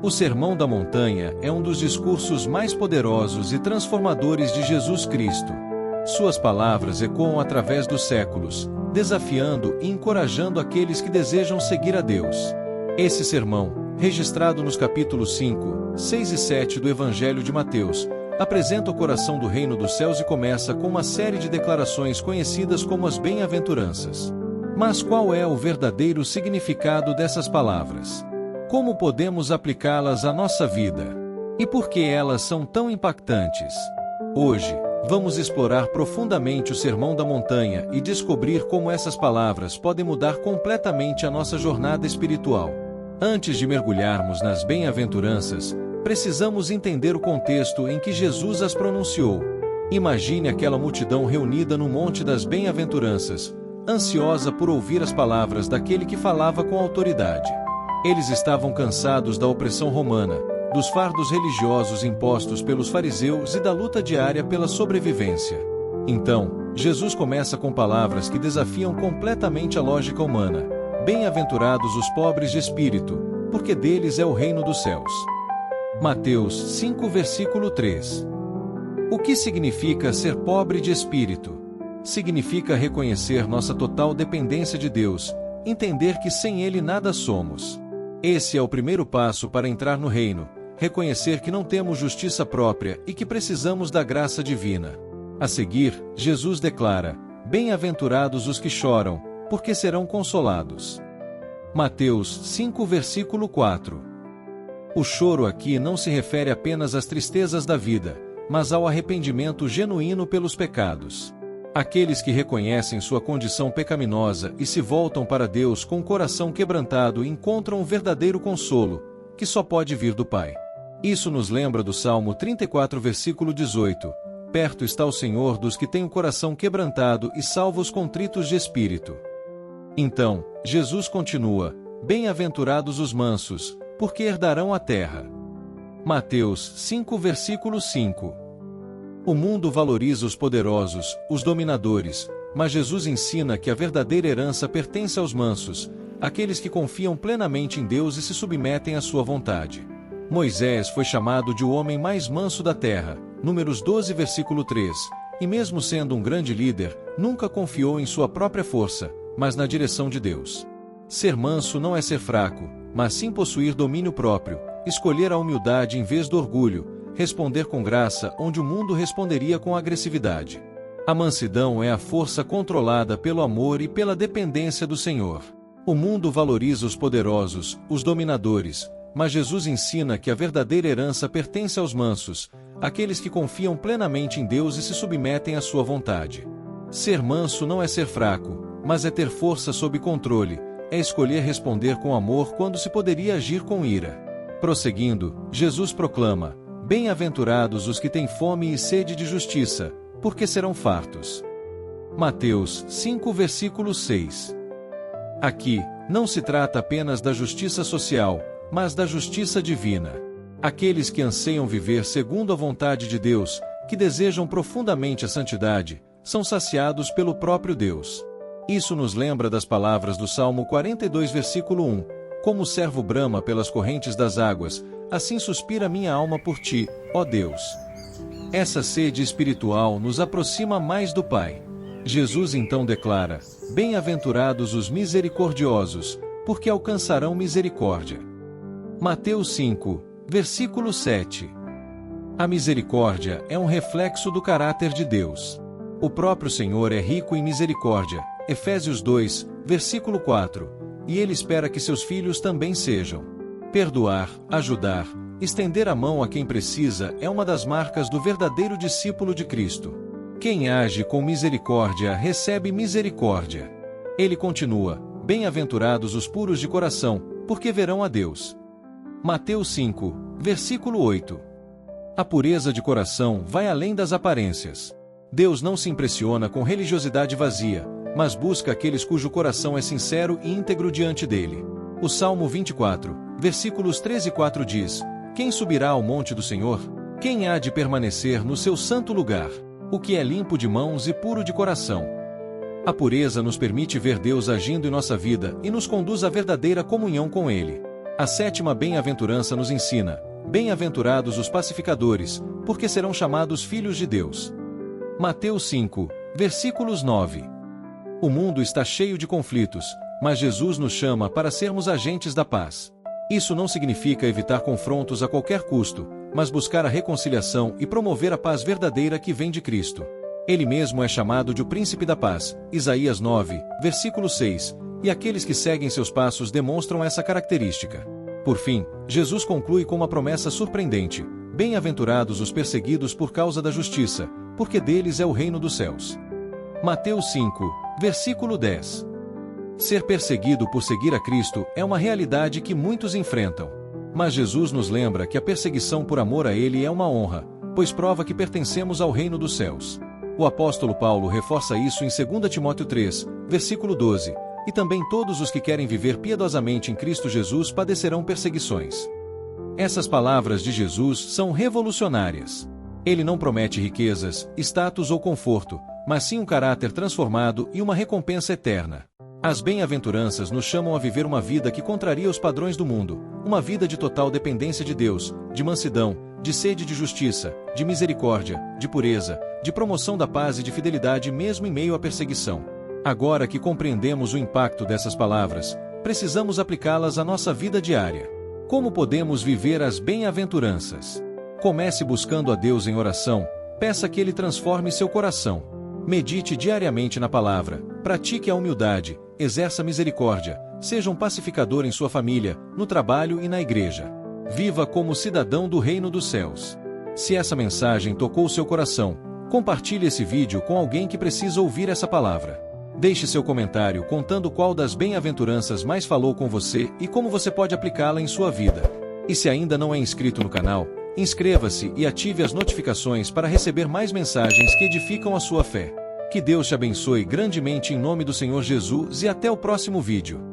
O Sermão da Montanha é um dos discursos mais poderosos e transformadores de Jesus Cristo. Suas palavras ecoam através dos séculos, desafiando e encorajando aqueles que desejam seguir a Deus. Esse sermão, registrado nos capítulos 5, 6 e 7 do Evangelho de Mateus, apresenta o coração do reino dos céus e começa com uma série de declarações conhecidas como as bem-aventuranças. Mas qual é o verdadeiro significado dessas palavras? Como podemos aplicá-las à nossa vida? E por que elas são tão impactantes? Hoje, vamos explorar profundamente o Sermão da Montanha e descobrir como essas palavras podem mudar completamente a nossa jornada espiritual. Antes de mergulharmos nas bem-aventuranças, precisamos entender o contexto em que Jesus as pronunciou. Imagine aquela multidão reunida no Monte das Bem-aventuranças, ansiosa por ouvir as palavras daquele que falava com autoridade. Eles estavam cansados da opressão romana, dos fardos religiosos impostos pelos fariseus e da luta diária pela sobrevivência. Então, Jesus começa com palavras que desafiam completamente a lógica humana. Bem-aventurados os pobres de espírito, porque deles é o reino dos céus. Mateus 5, versículo 3. O que significa ser pobre de espírito? Significa reconhecer nossa total dependência de Deus, entender que sem Ele nada somos. Esse é o primeiro passo para entrar no reino, reconhecer que não temos justiça própria e que precisamos da graça divina. A seguir, Jesus declara: bem-aventurados os que choram, porque serão consolados. Mateus 5, versículo 4. O choro aqui não se refere apenas às tristezas da vida, mas ao arrependimento genuíno pelos pecados. Aqueles que reconhecem sua condição pecaminosa e se voltam para Deus com o coração quebrantado encontram um verdadeiro consolo, que só pode vir do Pai. Isso nos lembra do Salmo 34, versículo 18. Perto está o Senhor dos que têm o coração quebrantado e salva os contritos de espírito. Então, Jesus continua: bem-aventurados os mansos, porque herdarão a terra. Mateus 5, versículo 5. O mundo valoriza os poderosos, os dominadores, mas Jesus ensina que a verdadeira herança pertence aos mansos, aqueles que confiam plenamente em Deus e se submetem à sua vontade. Moisés foi chamado de o homem mais manso da terra, Números 12, versículo 3, e mesmo sendo um grande líder, nunca confiou em sua própria força, mas na direção de Deus. Ser manso não é ser fraco, mas sim possuir domínio próprio, escolher a humildade em vez do orgulho, responder com graça onde o mundo responderia com agressividade. A mansidão é a força controlada pelo amor e pela dependência do Senhor. O mundo valoriza os poderosos, os dominadores, mas Jesus ensina que a verdadeira herança pertence aos mansos, aqueles que confiam plenamente em Deus e se submetem à sua vontade. Ser manso não é ser fraco, mas é ter força sob controle, é escolher responder com amor quando se poderia agir com ira. Prosseguindo, Jesus proclama: bem-aventurados os que têm fome e sede de justiça, porque serão fartos. Mateus 5, versículo 6. Aqui, não se trata apenas da justiça social, mas da justiça divina. Aqueles que anseiam viver segundo a vontade de Deus, que desejam profundamente a santidade, são saciados pelo próprio Deus. Isso nos lembra das palavras do Salmo 42, versículo 1. Como o servo brama pelas correntes das águas, assim suspira minha alma por ti, ó Deus. Essa sede espiritual nos aproxima mais do Pai. Jesus então declara: bem-aventurados os misericordiosos, porque alcançarão misericórdia. Mateus 5, versículo 7. A misericórdia é um reflexo do caráter de Deus. O próprio Senhor é rico em misericórdia, Efésios 2, versículo 4. E Ele espera que seus filhos também sejam. Perdoar, ajudar, estender a mão a quem precisa é uma das marcas do verdadeiro discípulo de Cristo. Quem age com misericórdia recebe misericórdia. Ele continua: bem-aventurados os puros de coração, porque verão a Deus. Mateus 5, versículo 8. A pureza de coração vai além das aparências. Deus não se impressiona com religiosidade vazia, mas busca aqueles cujo coração é sincero e íntegro diante dele. O Salmo 24, versículos 3 e 4 diz: quem subirá ao monte do Senhor? Quem há de permanecer no seu santo lugar? O que é limpo de mãos e puro de coração. A pureza nos permite ver Deus agindo em nossa vida e nos conduz à verdadeira comunhão com Ele. A sétima bem-aventurança nos ensina: bem-aventurados os pacificadores, porque serão chamados filhos de Deus. Mateus 5, versículos 9. O mundo está cheio de conflitos, mas Jesus nos chama para sermos agentes da paz. Isso não significa evitar confrontos a qualquer custo, mas buscar a reconciliação e promover a paz verdadeira que vem de Cristo. Ele mesmo é chamado de o Príncipe da Paz, Isaías 9, versículo 6, e aqueles que seguem seus passos demonstram essa característica. Por fim, Jesus conclui com uma promessa surpreendente: bem-aventurados os perseguidos por causa da justiça, porque deles é o reino dos céus. Mateus 5, versículo 10. Ser perseguido por seguir a Cristo é uma realidade que muitos enfrentam. Mas Jesus nos lembra que a perseguição por amor a Ele é uma honra, pois prova que pertencemos ao reino dos céus. O apóstolo Paulo reforça isso em 2 Timóteo 3, versículo 12, e também todos os que querem viver piedosamente em Cristo Jesus padecerão perseguições. Essas palavras de Jesus são revolucionárias. Ele não promete riquezas, status ou conforto, mas sim um caráter transformado e uma recompensa eterna. As bem-aventuranças nos chamam a viver uma vida que contraria os padrões do mundo, uma vida de total dependência de Deus, de mansidão, de sede de justiça, de misericórdia, de pureza, de promoção da paz e de fidelidade mesmo em meio à perseguição. Agora que compreendemos o impacto dessas palavras, precisamos aplicá-las à nossa vida diária. Como podemos viver as bem-aventuranças? Comece buscando a Deus em oração, peça que Ele transforme seu coração. Medite diariamente na palavra, pratique a humildade, exerça misericórdia, seja um pacificador em sua família, no trabalho e na igreja. Viva como cidadão do reino dos céus. Se essa mensagem tocou seu coração, compartilhe esse vídeo com alguém que precisa ouvir essa palavra. Deixe seu comentário contando qual das bem-aventuranças mais falou com você e como você pode aplicá-la em sua vida. E se ainda não é inscrito no canal, inscreva-se e ative as notificações para receber mais mensagens que edificam a sua fé. Que Deus te abençoe grandemente em nome do Senhor Jesus e até o próximo vídeo.